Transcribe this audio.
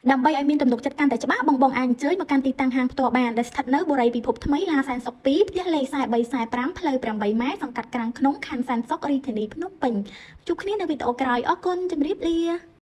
ដើម្បីឲ្យមានទំនុកចិត្តកាន់តែច្បាស់បងអាចអញ្ជើញមកកាន់ទីតាំងហាងផ្ទាល់បានដែលស្ថិតនៅបុរីពិភពថ្មីឡាសែនសុខ2ផ្ទះលេខ4345ផ្លូវ8ម៉ែត្រសង្កាត់ក្រាំងក្នុងខណ្ឌសែនសុខរាជធានីភ្នំពេញជួបគ្នានៅវីដេអូក្រោយអរគុណជម្រាបលា